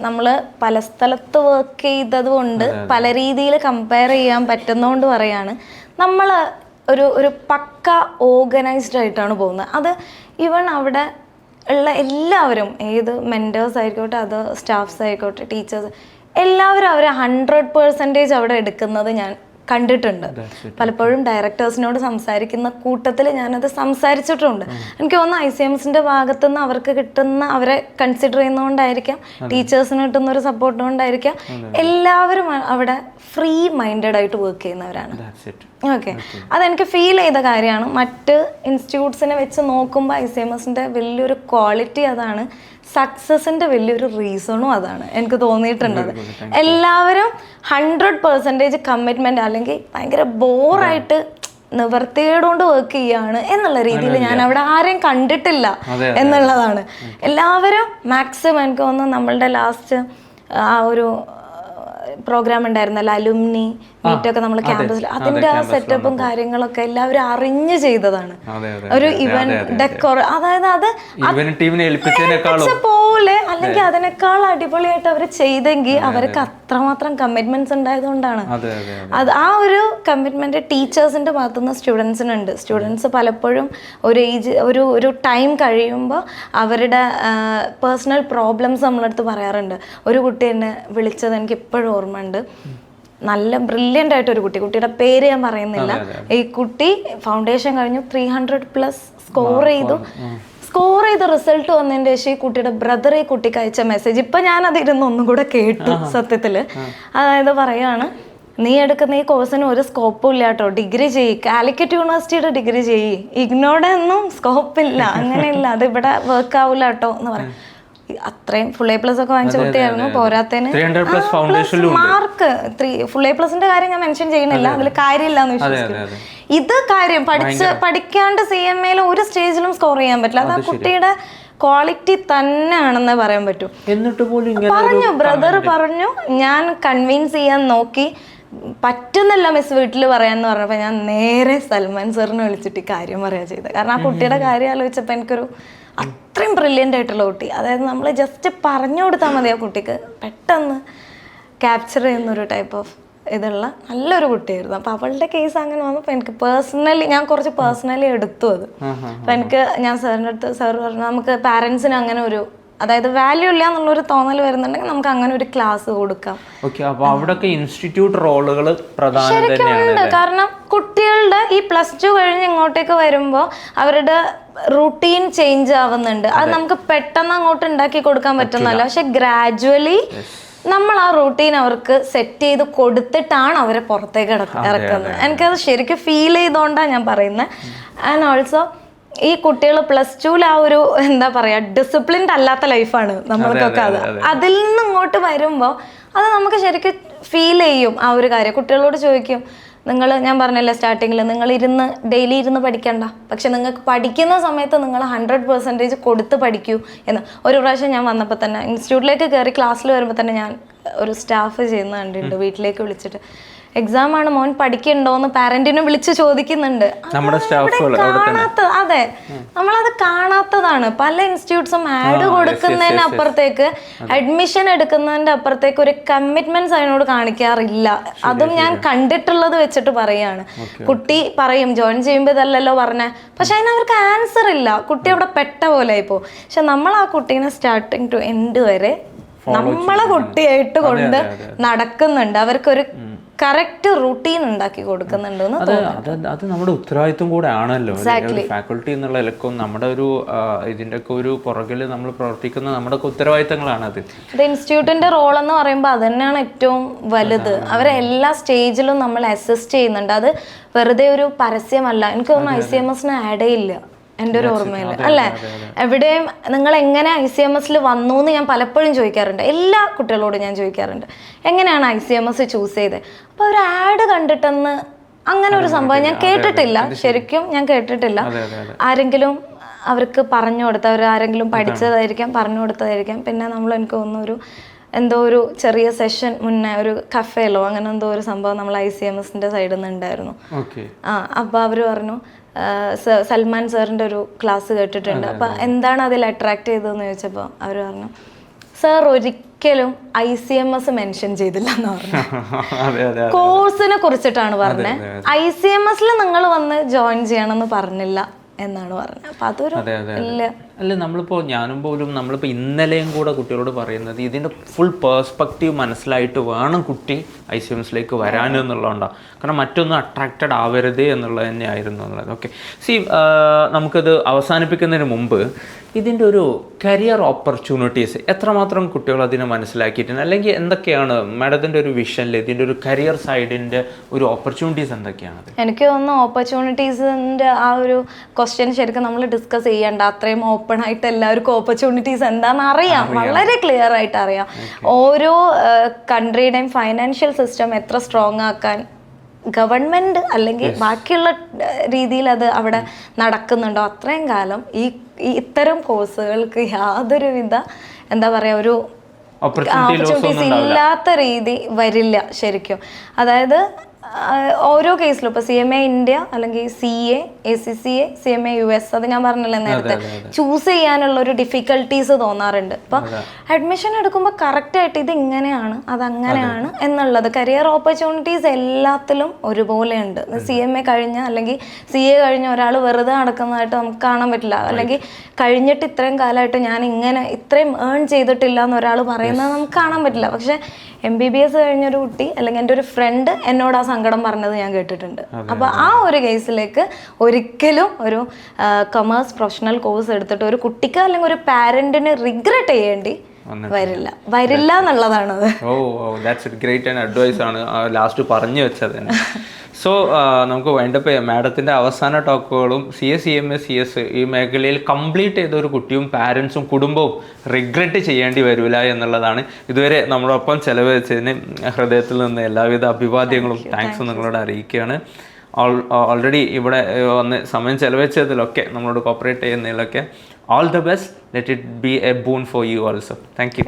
നമ്മൾ പല സ്ഥലത്ത് വർക്ക് ചെയ്തത് കൊണ്ട് പല രീതിയിൽ കമ്പയർ ചെയ്യാൻ പറ്റുന്നതുകൊണ്ട് പറയാണ്, നമ്മൾ ഒരു പക്ക ഓർഗനൈസ്ഡ് ആയിട്ടാണ് പോകുന്നത്. അത് ഈവൺ അവിടെ ഉള്ള എല്ലാവരും, ഏത് മെൻറ്റേഴ്സ് ആയിക്കോട്ടെ, അത് സ്റ്റാഫ്സ് ആയിക്കോട്ടെ, ടീച്ചേഴ്സ്, എല്ലാവരും അവർ 100% അവിടെ എടുക്കുന്നത് ഞാൻ കണ്ടിട്ടുണ്ട്. പലപ്പോഴും ഡയറക്ടേഴ്സിനോട് സംസാരിക്കുന്ന കൂട്ടത്തിൽ ഞാനത് സംസാരിച്ചിട്ടുണ്ട്. എനിക്ക് തോന്നുന്നു ICMSന്റെ ഭാഗത്തുനിന്ന് അവർക്ക് കിട്ടുന്ന, അവരെ കൺസിഡർ ചെയ്യുന്നതുകൊണ്ടായിരിക്കാം, ടീച്ചേഴ്സിന് കിട്ടുന്ന ഒരു സപ്പോർട്ട് കൊണ്ടായിരിക്കാം, എല്ലാവരും അവിടെ ഫ്രീ മൈൻഡഡ് ആയിട്ട് വർക്ക് ചെയ്യുന്നവരാണ്. ഓക്കെ, അതെനിക്ക് ഫീൽ ചെയ്ത കാര്യമാണ്. മറ്റ് ഇൻസ്റ്റിറ്റ്യൂട്ട്സിനെ വെച്ച് നോക്കുമ്പോൾ ICMSന്റെ വലിയൊരു ക്വാളിറ്റി അതാണ്. സക്സസിൻ്റെ വലിയൊരു റീസണും അതാണ് എനിക്ക് തോന്നിയിട്ടുള്ളത്. എല്ലാവരും 100% കമ്മിറ്റ്മെൻറ്റ്, അല്ലെങ്കിൽ ഭയങ്കര ബോറായിട്ട് നിവർത്തികേടുകൊണ്ട് വർക്ക് ചെയ്യാണ് എന്നുള്ള രീതിയിൽ ഞാൻ അവിടെ ആരെയും കണ്ടിട്ടില്ല എന്നുള്ളതാണ്. എല്ലാവരും മാക്സിമം എനിക്ക് തോന്നുന്നു നമ്മളുടെ ലാസ്റ്റ് ആ ഒരു പ്രോഗ്രാം ഉണ്ടായിരുന്നല്ലോ, അലുമിനി മീറ്റൊക്കെ നമ്മൾ ക്യാമ്പസിൽ, അതിന്റെ ആ സെറ്റപ്പും കാര്യങ്ങളൊക്കെ എല്ലാവരും അറിഞ്ഞ് ചെയ്തതാണ്. ഒരു ഇവന്റ് ഡെക്കോർ, അതായത് അത് ഏൽപ്പിച്ച പോലെ അല്ലെങ്കിൽ അതിനേക്കാൾ അടിപൊളിയായിട്ട് അവർ ചെയ്തെങ്കിൽ അവർക്ക് അത്രമാത്രം കമ്മിറ്റ്മെന്റ്സ് ഉണ്ടായതുകൊണ്ടാണ്. അത് ആ ഒരു കമ്മിറ്റ്മെന്റ് ടീച്ചേഴ്സിന്റെ ഭാഗത്തുനിന്ന് സ്റ്റുഡൻസിനുണ്ട്. സ്റ്റുഡൻസ് പലപ്പോഴും ഒരു ഏജ് ഒരു ടൈം കഴിയുമ്പോൾ അവരുടെ പേഴ്സണൽ പ്രോബ്ലംസ് നമ്മളടുത്ത് പറയാറുണ്ട്. ഒരു കുട്ടി എന്നെ വിളിച്ചത് എനിക്ക് ഇപ്പോഴും ഓർമ്മയുണ്ട്. നല്ല ബ്രില്യൻ്റ് ആയിട്ട് ഒരു കുട്ടിയുടെ പേര് ഞാൻ പറയുന്നില്ല. ഈ കുട്ടി ഫൗണ്ടേഷൻ കഴിഞ്ഞു 300+ സ്കോർ ചെയ്ത് റിസൾട്ട് വന്നതിൻ്റെ ശേഷം ഈ കുട്ടിയുടെ ബ്രദർ ഈ കുട്ടിക്ക് അയച്ച മെസ്സേജ് ഇപ്പം ഞാനത് ഇരുന്ന് ഒന്നും കൂടെ കേട്ടു സത്യത്തില്. അതായത് പറയാണ്, നീ എടുക്കുന്ന ഈ കോഴ്സിന് ഒരു സ്കോപ്പും ഇല്ല കേട്ടോ, ഡിഗ്രി ചെയ്യ്, കാലിക്കറ്റ് യൂണിവേഴ്സിറ്റിയുടെ ഡിഗ്രി ചെയ്യ്, ഇഗ്നോയുടെ ഒന്നും സ്കോപ്പില്ല, അങ്ങനെയില്ല, അത് ഇവിടെ വർക്ക് ആവില്ല കേട്ടോ എന്ന് പറയും. അത്രയും ഫുൾ A+ ഒക്കെ വാങ്ങിച്ച കുട്ടിയായിരുന്നു. പോരാത്തതിന് മാർക്ക് ഫുൾ A+ന്റെ കാര്യം ഞാൻ മെൻഷൻ ചെയ്യുന്നില്ല, അതിൽ കാര്യമില്ല എന്ന് വിശ്വസിക്കുന്നു. ഇത് കാര്യം പഠിക്കാണ്ട് CMA ഒരു സ്റ്റേജിലും സ്കോർ ചെയ്യാൻ പറ്റില്ല. അത് ആ കുട്ടിയുടെ ക്വാളിറ്റി തന്നെയാണെന്ന് പറയാൻ പറ്റും. എന്നിട്ട് പോലും ബ്രദർ പറഞ്ഞു, ഞാൻ കൺവിൻസ് ചെയ്യാൻ നോക്കി, പറ്റുന്നില്ല മിസ് വീട്ടിൽ പറയാന്ന് പറഞ്ഞപ്പോൾ ഞാൻ നേരെ സൽമാൻ സാറിനെ വിളിച്ചിട്ട് ഈ കാര്യം പറയാ ചെയ്തത്. കാരണം ആ കുട്ടിയുടെ കാര്യം ആലോചിച്ചപ്പോൾ എനിക്കൊരു അത്രയും ബ്രില്യൻ്റ് ആയിട്ടുള്ള കുട്ടി, അതായത് നമ്മൾ ജസ്റ്റ് പറഞ്ഞു കൊടുത്താൽ മതി ആ കുട്ടിക്ക് പെട്ടെന്ന് ക്യാപ്ചർ ചെയ്യുന്നൊരു ടൈപ്പ് ഓഫ് ഇതുള്ള നല്ലൊരു കുട്ടിയായിരുന്നു. അപ്പോൾ അവളുടെ കേസ് അങ്ങനെ വന്നപ്പോൾ എനിക്ക് ഞാൻ കുറച്ച് പേഴ്സണലി എടുത്തു അത്. അപ്പം ഞാൻ സാറിൻ്റെ അടുത്ത് സാർ പറഞ്ഞു, നമുക്ക് പാരൻസിന് അങ്ങനെ ഒരു, അതായത് വാല്യൂ ഇല്ല എന്നുള്ളൊരു തോന്നൽ വരുന്നുണ്ടെങ്കിൽ നമുക്ക് അങ്ങനെ ഒരു ക്ലാസ് കൊടുക്കാം. ഇൻസ്റ്റിറ്റ്യൂട്ട് റോളുകൾ ശരിക്കും ഉണ്ട്. കാരണം കുട്ടികളുടെ ഈ +2 കഴിഞ്ഞ് ഇങ്ങോട്ടേക്ക് വരുമ്പോൾ അവരുടെ റൂട്ടീൻ ചേഞ്ച് ആവുന്നുണ്ട്. അത് നമുക്ക് പെട്ടെന്ന് അങ്ങോട്ട് ഉണ്ടാക്കി കൊടുക്കാൻ പറ്റുന്നല്ല. പക്ഷെ ഗ്രാജുവലി നമ്മൾ ആ റൂട്ടീൻ അവർക്ക് സെറ്റ് ചെയ്ത് കൊടുത്തിട്ടാണ് അവരെ പുറത്തേക്ക് ഇറക്കുന്നത്. എനിക്കത് ശരിക്കും ഫീൽ ചെയ്തുകൊണ്ടാണ് ഞാൻ പറയുന്നത്. ആൻഡ് ഓൾസോ ഈ കുട്ടികൾ +2 ആ ഒരു എന്താ പറയാ ഡിസിപ്ലിൻഡ് അല്ലാത്ത ലൈഫാണ് നമ്മൾക്കൊക്കെ. അതിൽ നിന്ന് ഇങ്ങോട്ട് വരുമ്പോൾ അത് നമുക്ക് ശരിക്കും ഫീൽ ചെയ്യും ആ ഒരു കാര്യം. കുട്ടികളോട് ചോദിക്കും, ഞാൻ പറഞ്ഞല്ലേ സ്റ്റാർട്ടിങ്ങിൽ, നിങ്ങൾ ഡെയിലി ഇരുന്ന് പഠിക്കണ്ട, പക്ഷെ നിങ്ങൾക്ക് പഠിക്കുന്ന സമയത്ത് നിങ്ങൾ 100% കൊടുത്ത് പഠിക്കൂ എന്ന്. ഒരു പ്രാവശ്യം ഞാൻ വന്നപ്പോൾ തന്നെ ഇൻസ്റ്റിറ്റ്യൂട്ടിലേക്ക് കയറി ക്ലാസ്സിൽ വരുമ്പോൾ തന്നെ ഞാൻ ഒരു സ്റ്റാഫ് ചെയ്യുന്ന കണ്ടിട്ടുണ്ട്, വീട്ടിലേക്ക് വിളിച്ചിട്ട് എക്സാം ആണ് മോൻ പഠിക്കണ്ടോന്ന് പാരന്റിനെ വിളിച്ച് ചോദിക്കുന്നുണ്ട്. അതെ, നമ്മളത് കാണാത്തതാണ്. പല ഇൻസ്റ്റിറ്റ്യൂട്ട്സും ആഡ് കൊടുക്കുന്നതിന് അപ്പുറത്തേക്ക്, അഡ്മിഷൻ എടുക്കുന്നതിന്റെ അപ്പുറത്തേക്ക് ഒരു കമ്മിറ്റ്മെന്റ്സ് അതിനോട് കാണിക്കാറില്ല. അതും ഞാൻ കണ്ടിട്ടുള്ളത് വെച്ചിട്ട് പറയാണ്. കുട്ടി പറയും ജോയിൻ ചെയ്യുമ്പോൾ ഇതല്ലല്ലോ പറഞ്ഞേ, പക്ഷെ അതിന് അവർക്ക് ആൻസർ ഇല്ല. കുട്ടി അവിടെ പെട്ട പോലെ ആയിപ്പോ. പക്ഷെ നമ്മൾ ആ കുട്ടീനെ സ്റ്റാർട്ടിങ് ടു എൻഡ് വരെ നമ്മളെ കുട്ടിയായിട്ട് കൊണ്ട് നടക്കുന്നുണ്ട്. അവർക്കൊരു കറക്റ്റ് റൂട്ടീൻ ഉണ്ടാക്കി കൊടുക്കുന്നുണ്ട്. അത് നമ്മുടെ ഉത്തരവാദിത്വം കൂടെ ആണല്ലോ. ഫാക്കൾട്ടി എന്നുള്ള നിലക്കും നമ്മുടെ ഒരു ഇതിന്റെ ഒക്കെ ഒരു പുറകിൽ നമ്മൾ പ്രവർത്തിക്കുന്ന നമ്മുടെ ഉത്തരവാദിത്തങ്ങളാണ് അത്. ഇൻസ്റ്റിറ്റ്യൂട്ടിന്റെ റോൾ എന്ന് പറയുമ്പോൾ അത് തന്നെയാണ് ഏറ്റവും വലുത്. അവരെ എല്ലാ സ്റ്റേജിലും നമ്മൾ അസിസ്റ്റ് ചെയ്യുന്നുണ്ട്. അത് വെറുതെ ഒരു പരസ്യമല്ല. എനിക്ക് തോന്നുന്നു ICMS ആഡ് ചെയ്യില്ല എൻ്റെ ഒരു ഓർമ്മയിൽ, അല്ലേ? എവിടെയും നിങ്ങൾ എങ്ങനെ ICMS വന്നു എന്ന് ഞാൻ പലപ്പോഴും ചോദിക്കാറുണ്ട്. എല്ലാ കുട്ടികളോടും ഞാൻ ചോദിക്കാറുണ്ട്, എങ്ങനെയാണ് ICMS ചൂസ് ചെയ്തത്? അപ്പോൾ ഒരു ആഡ് കണ്ടിട്ടെന്ന് അങ്ങനെ ഒരു സംഭവം ഞാൻ കേട്ടിട്ടില്ല. ശരിക്കും ഞാൻ കേട്ടിട്ടില്ല. ആരെങ്കിലും അവർക്ക് പറഞ്ഞു കൊടുത്തവർ ആരെങ്കിലും പഠിച്ചതായിരിക്കാം, പറഞ്ഞു കൊടുത്തതായിരിക്കാം. പിന്നെ എനിക്ക് തോന്നുന്നു എന്തോ ഒരു ചെറിയ സെഷൻ മുന്നേ ഒരു കഫേലോ അങ്ങനെ എന്തോ ഒരു സംഭവം നമ്മൾ ICMSന്റെ സൈഡിൽ നിന്ന് ഉണ്ടായിരുന്നു. അപ്പോൾ അവർ പറഞ്ഞു, സൽമാൻ സാറിൻ്റെ ഒരു ക്ലാസ് കേട്ടിട്ടുണ്ട്, അപ്പം എന്താണ് അതിൽ അട്രാക്ട് ചെയ്തതെന്ന് ചോദിച്ചപ്പോൾ അവർ പറഞ്ഞു, സാർ ഒരിക്കലും ICMS മെൻഷൻ ചെയ്തില്ല എന്ന് പറഞ്ഞു. കോഴ്സിനെ കുറിച്ചിട്ടാണ് പറഞ്ഞത്. ICMS നിങ്ങൾ വന്ന് ജോയിൻ ചെയ്യണമെന്ന് പറഞ്ഞില്ല എന്നാണ് പറഞ്ഞത്. അപ്പം അതൊരു അല്ല, നമ്മളിപ്പോൾ ഇന്നലെയും കൂടെ കുട്ടികളോട് പറയുന്നത് ഇതിൻ്റെ ഫുൾ പേഴ്സ്പെക്റ്റീവ് മനസ്സിലായിട്ട് വേണം കുട്ടി ICMSലേക്ക് വരാനെന്നുള്ളതുകൊണ്ടാണ്. കാരണം മറ്റൊന്നും അട്രാക്റ്റഡ് ആവരുത് എന്നുള്ളത് തന്നെയായിരുന്നു എന്നുള്ളത്. ഓക്കെ, നമുക്കത് അവസാനിപ്പിക്കുന്നതിന് മുമ്പ് ഇതിൻ്റെ ഒരു കരിയർ ഓപ്പർച്യൂണിറ്റീസ് എത്രമാത്രം കുട്ടികൾ അതിനെ മനസ്സിലാക്കിയിട്ടുണ്ട്, അല്ലെങ്കിൽ എന്തൊക്കെയാണ് മാഡത്തിൻ്റെ ഒരു വിഷനിൽ ഇതിൻ്റെ ഒരു കരിയർ സൈഡിൻ്റെ ഒരു ഓപ്പർച്യൂണിറ്റീസ് എന്തൊക്കെയാണ്? എനിക്ക് തോന്നുന്നു ഓപ്പർച്യൂണിറ്റീസിൻ്റെ ആ ഒരു ക്വസ്റ്റ്യൻ ശരിക്കും നമ്മൾ ഡിസ്കസ് ചെയ്യേണ്ട. അത്രയും ഓപ്പൺ ആയിട്ട് എല്ലാവർക്കും ഓപ്പർച്യൂണിറ്റീസ് എന്താണെന്ന് അറിയാം, വളരെ ക്ലിയർ ആയിട്ട് അറിയാം. ഓരോ കൺട്രിയുടെയും ഫൈനാൻഷ്യൽ സിസ്റ്റം എത്ര സ്ട്രോങ് ആക്കാൻ ഗവൺമെൻറ് അല്ലെങ്കിൽ ബാക്കിയുള്ള രീതിയിൽ അത് അവിടെ നടക്കുന്നുണ്ടോ അത്രയും കാലം ഇത്തരം കോഴ്സുകൾക്ക് യാതൊരുവിധ എന്താ പറയുക ഒരു ഓപ്പർച്യൂണിറ്റീസ് ഇല്ലാത്ത രീതി വരില്ല ശരിക്കും. അതായത് ഓരോ കേസിലും ഇപ്പോൾ CMA ഇന്ത്യ അല്ലെങ്കിൽ CA ACCA CMA US അത് ഞാൻ പറഞ്ഞില്ലേ നേരത്തെ, ചൂസ് ചെയ്യാനുള്ള ഒരു ഡിഫിക്കൽട്ടീസ് തോന്നാറുണ്ട്. ഇപ്പോൾ അഡ്മിഷൻ എടുക്കുമ്പോൾ കറക്റ്റായിട്ട് ഇത് ഇങ്ങനെയാണ് അതങ്ങനെയാണ് എന്നുള്ളത്. കരിയർ ഓപ്പർച്യൂണിറ്റീസ് എല്ലാത്തിലും ഒരുപോലെ ഉണ്ട്. CMA കഴിഞ്ഞ അല്ലെങ്കിൽ CA കഴിഞ്ഞ ഒരാൾ വെറുതെ നടക്കുന്നതായിട്ട് നമുക്ക് കാണാൻ പറ്റില്ല. അല്ലെങ്കിൽ കഴിഞ്ഞിട്ട് ഇത്രയും കാലമായിട്ട് ഞാൻ ഇങ്ങനെ ഇത്രയും ഏൺ ചെയ്തിട്ടില്ല എന്ന് ഒരാൾ പറയുന്നത് നമുക്ക് കാണാൻ പറ്റില്ല. പക്ഷെ MBBS കഴിഞ്ഞൊരു കുട്ടി അല്ലെങ്കിൽ എൻ്റെ ഒരു ഫ്രണ്ട് എന്നോട് ആ സങ്കടം പറഞ്ഞത് ഞാൻ കേട്ടിട്ടുണ്ട്. അപ്പോൾ ആ ഒരു കേസിലേക്ക് ഒരിക്കലും ഒരു കൊമേഴ്സ് പ്രൊഫഷണൽ കോഴ്സ് എടുത്തിട്ട് ഒരു കുട്ടിക്ക് അല്ലെങ്കിൽ ഒരു പാരന്റിന് റിഗ്രറ്റ് ചെയ്യേണ്ടി വരില്ല എന്നുള്ളതാണത്. That's a great and advice ആണ് ലാസ്റ്റ് പറഞ്ഞു വെച്ചത് തന്നെ. സോ നമുക്ക് വേണ്ടപ്പോൾ മാഡത്തിൻ്റെ അവസാന ടോക്കുകളും CA CMA CS ഈ മേഖലയിൽ കംപ്ലീറ്റ് ചെയ്ത ഒരു കുട്ടിയും പാരൻസും കുടുംബവും റിഗ്രറ്റ് ചെയ്യേണ്ടി വരില്ല എന്നുള്ളതാണ്. ഇതുവരെ നമ്മളൊപ്പം ചെലവഴിച്ചതിന് ഹൃദയത്തിൽ നിന്ന് എല്ലാവിധ അഭിവാദ്യങ്ങളും താങ്ക്സും നിങ്ങളോട് അറിയിക്കുകയാണ്. ഓൾറെഡി ഇവിടെ വന്ന് സമയം ചെലവഴിച്ചതിലൊക്കെ നമ്മളോട് കോപ്പറേറ്റ് ചെയ്യുന്നതിലൊക്കെ all the best. Let it be a boon for you also. Thank U.